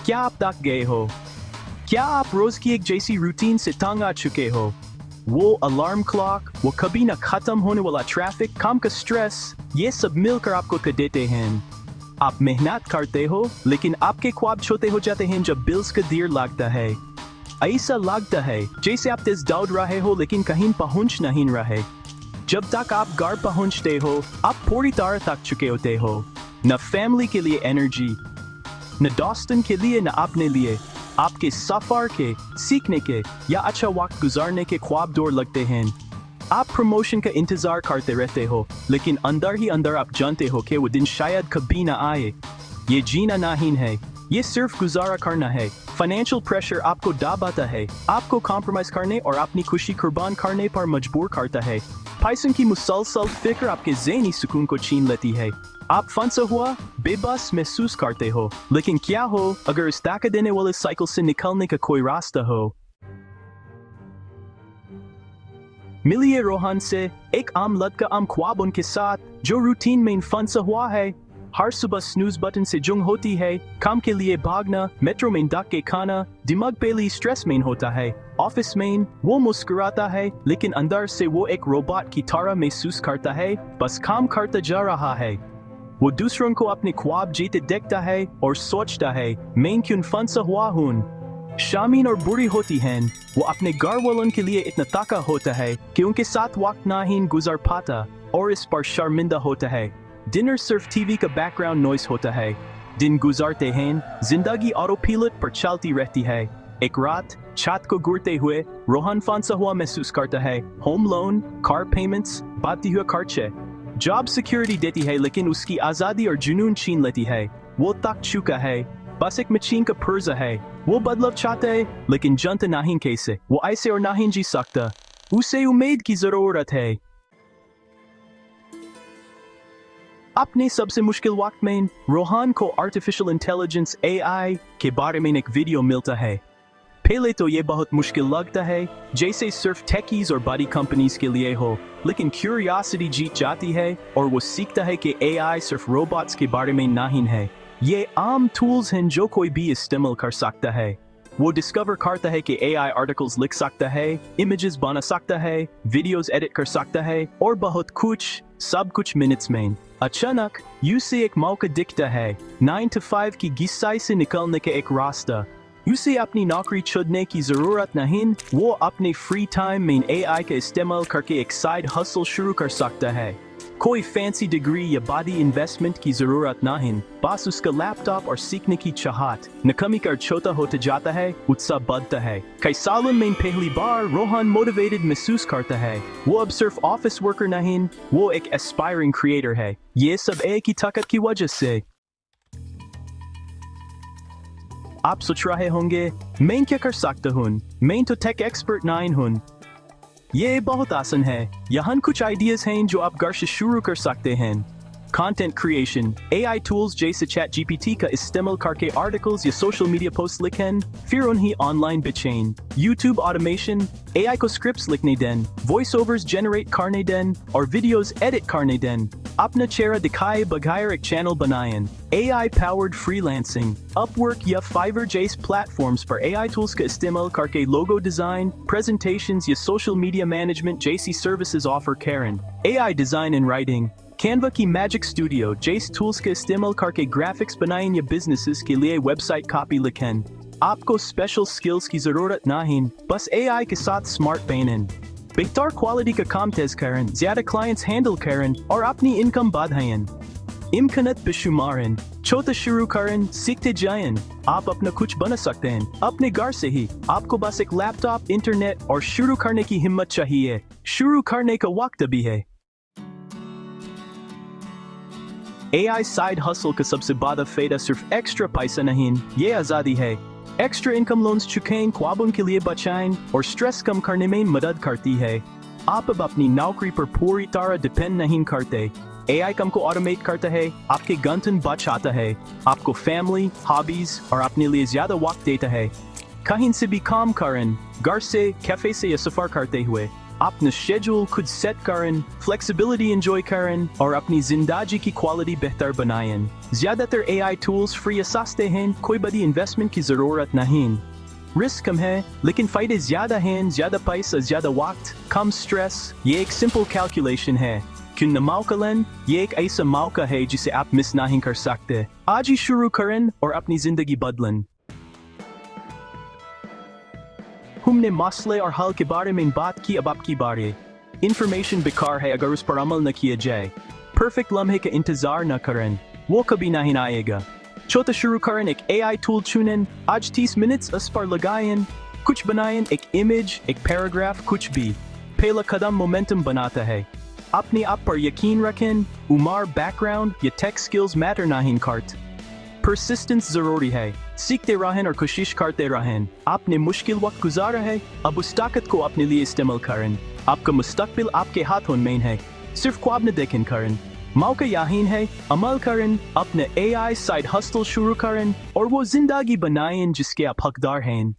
क्या आप थक गए हो? क्या आप रोज की एक जैसी रूटीन से तंग आ चुके हो? वो अलार्म क्लॉक, वो कभी न खत्म होने वाला ट्रैफिक, काम का स्ट्रेस, ये सब मिलकर आपको कर देते हैं। आप मेहनत करते हो, लेकिन आपके ख्वाब छोटे हो जाते हैं जब बिल्स का देर लगता है। ऐसा लगता है जैसे आप तेज दौड़ रहे हो लेकिन कहीं पहुंच नहीं रहे। जब तक आप घर पहुंचते हो, आप पूरी तरह थक चुके होते हो। न फैमिली के लिए एनर्जी, न दोस्तन के लिए, न अपने लिए। आपके सफर के, सीखने के या अच्छा वक्त गुजारने के ख्वाब दूर लगते हैं। आप प्रमोशन का इंतजार करते रहते हो, लेकिन अंदर ही अंदर आप जानते हो कि वो दिन शायद कभी ना आए। ये जीना नहीं है, ये सिर्फ गुजारा करना है। फाइनेंशियल प्रेशर आपको दबाता है, आपको कॉम्प्रोमाइज करने और अपनी खुशी कुर्बान करने पर मजबूर करता है। पैसों की मुसलसल फिक्र आपके ज़हनी सुकून को छीन लेती है। आप फंसा हुआ, बेबस महसूस करते हो। लेकिन क्या हो अगर इस धक्का देने वाले साइकिल से निकलने का कोई रास्ता हो? मिलिए रोहन से, एक आम लड़का आम ख्वाब उनके साथ, जो रूटीन में फंसा हुआ है। हर सुबह स्नूज बटन से जुंग होती है, काम के लिए भागना, मेट्रो में धक्के के खाना, दिमाग पहले स्ट्रेस में होता है। ऑफिस में वो मुस्कुराता है, लेकिन अंदर से वो एक रोबोट की तरह महसूस करता है, बस काम करता जा रहा है। वो दूसरों को अपने ख्वाब जीते देखता है और सोचता है, मैं क्यों फंसा हुआ हूँ। शामीन और बुरी होती हैं, वो अपने घर वालों के लिए इतना ताका होता है कि उनके साथ वक्त नहीं गुजार पाता और इस पर शर्मिंदा होता है। डिनर सिर्फ टीवी का बैकग्राउंड नॉइस होता है। दिन गुजारते हैं, जिंदगी ऑटो पायलट पर चलती रहती है। एक रात छत को गिरते हुए रोहन फंसा हुआ महसूस करता है। होम लोन, कार पेमेंट्स, बढ़ती हुए खर्चे। जॉब सिक्योरिटी देती है लेकिन उसकी आज़ादी और जुनून छीन लेती है। वो थक चुका है, बस एक मशीन का पुर्जा है। वो बदलाव चाहता है लेकिन जानता नहीं कैसे। वो ऐसे और नहीं जी सकता, उसे उम्मीद की जरूरत है। अपने सबसे मुश्किल वक्त में रोहन को आर्टिफिशियल इंटेलिजेंस AI के बारे में एक वीडियो मिलता है। पहले तो ये बहुत मुश्किल लगता है, जैसे सिर्फ टेकीज और बड़ी कंपनीज के लिए हो, लेकिन क्यूरियोसिटी जीत जाती है और वो सीखता है कि AI सिर्फ रोबोट्स के बारे में नहीं है। ये आम टूल्स हैं जो कोई भी इस्तेमाल कर सकता है। वो डिस्कवर करता है कि AI आर्टिकल्स लिख सकता है, इमेजेस बना सकता है, वीडियोस एडिट कर सकता है और बहुत कुछ, सब कुछ मिनट्स में। अचानक उसे एक मौका दिखता है, 9 to 5 की घिसाई से निकलने का एक रास्ता। उसे अपनी नौकरी छोड़ने की जरूरत नहीं, वो अपने फ्री टाइम में AI का इस्तेमाल करके एक साइड हसल शुरू कर सकता है। कोई फैंसी डिग्री या बड़ी इन्वेस्टमेंट की जरूरत नहीं, बस उसका लैपटॉप और सीखने की चाहत। नकामी कर छोटा होता जाता है, उत्साह बढ़ता है। कई सालों में पहली बार रोहन मोटिवेटेड महसूस करता है। वो अब सिर्फ ऑफिस वर्कर नहीं, वो एक एस्पायरिंग क्रिएटर है। ये सब एक ही ताकत की वजह से। आप सोच रहे होंगे, मैं क्या कर सकता हूँ, मैं तो टेक एक्सपर्ट नहीं हूँ। ये बहुत आसान है। यहाँ कुछ आइडियाज हैं जो आप घर से शुरू कर सकते हैं। कंटेंट क्रिएशन, AI टूल्स जैसे ChatGPT का इस्तेमाल करके आर्टिकल्स या सोशल मीडिया पोस्ट लिखें, फिर उन्हें ऑनलाइन बेचें। YouTube ऑटोमेशन, AI को स्क्रिप्ट्स लिखने दें, वॉइस ओवर्स जनरेट करने दें और वीडियोस एडिट करने दें। अपना चेहरा दिखाए बगैर एक चैनल बनाएं। AI powered freelancing, Upwork या Fiverr जैसे प्लेटफॉर्म्स पर AI टूल्स का इस्तेमाल करके लोगो डिजाइन, प्रेजेंटेशंस या सोशल मीडिया मैनेजमेंट जैसी सर्विसेज ऑफर करें। AI design and writing, Canva की मैजिक स्टूडियो जैसे टूल्स का इस्तेमाल करके ग्राफिक्स बनाएं या बिजनेसेस के लिए वेबसाइट कॉपी लिखें। आपको स्पेशल स्किल्स की जरूरत नहीं, बस AI के साथ स्मार्ट बनें। बेहतर क्वालिटी का काम तेज करें, ज्यादा क्लाइंट्स हैंडल करें और अपनी इनकम बढ़ाएं। इम्कानात बेशुमार हैं, छोटा शुरू करें, सीखते जाएं। आप अपना कुछ बना सकते हैं अपने घर से ही। आपको बस एक लैपटॉप, इंटरनेट और शुरू करने की हिम्मत चाहिए। शुरू करने का वक्त अभी है। AI साइड हसल का सबसे बड़ा फायदा सिर्फ एक्स्ट्रा पैसा नहीं, ये आज़ादी है। एक्स्ट्रा इनकम लोन्स चुकाएं, ख्वाबों के लिए बचाएं और स्ट्रेस कम करने में मदद करती है। आप अब अपनी नौकरी पर पूरी तरह डिपेंड नहीं करते। AI काम को ऑटोमेट करता है, आपके गंतव्य बचाता है, आपको फैमिली, हॉबीज और अपने लिए ज्यादा वक्त देता है। कहीं से भी काम करें, घर से, कैफे से या सफर करते हुए। अपना शेड्यूल खुद सेट करें, फ्लेक्सिबिलिटी एंजॉय करें और अपनी जिंदगी की क्वालिटी बेहतर बनाएं। ज्यादातर AI टूल्स फ्री या सस्ते हैं, कोई बड़ी इन्वेस्टमेंट की जरूरत नहीं। रिस्क कम है लेकिन फायदे ज्यादा हैं, ज्यादा पैसा, ज्यादा वक्त, कम स्ट्रेस। ये एक सिंपल कैलकुलेशन है। क्यों न मौका लें? ये एक ऐसा मौका है जिसे आप मिस नहीं कर सकते। आज ही शुरू करें और अपनी जिंदगी बदलें। हमने मसले और हल के बारे में बात की, अब आपकी बारी। इंफॉर्मेशन बेकार है अगर उस पर अमल न किया जाए। परफेक्ट लम्हे का इंतजार न करें, वो कभी नहीं आएगा। छोटा शुरू करें, एक AI टूल चुनें, आज 30 मिनट उस पर लगाएं, कुछ बनाएं, एक इमेज, एक पैराग्राफ, कुछ भी। पहला कदम मोमेंटम बनाता है। अपने आप पर यकीन रखें, उम्र, बैकग्राउंड या टेक स्किल्स मैटर नहीं करते। परसिस्टेंस जरूरी है, सीखते रहें और कोशिश करते रहें। आपने मुश्किल वक्त गुजारा है, अब उस ताकत को अपने लिए इस्तेमाल करें। आपका मुस्तकबिल आपके हाथों में है, सिर्फ ख्वाब न देखें करें। मौका यही है, अमल करें, अपने AI साइड हसल शुरू करें और वो जिंदगी बनाएं जिसके आप हकदार हैं।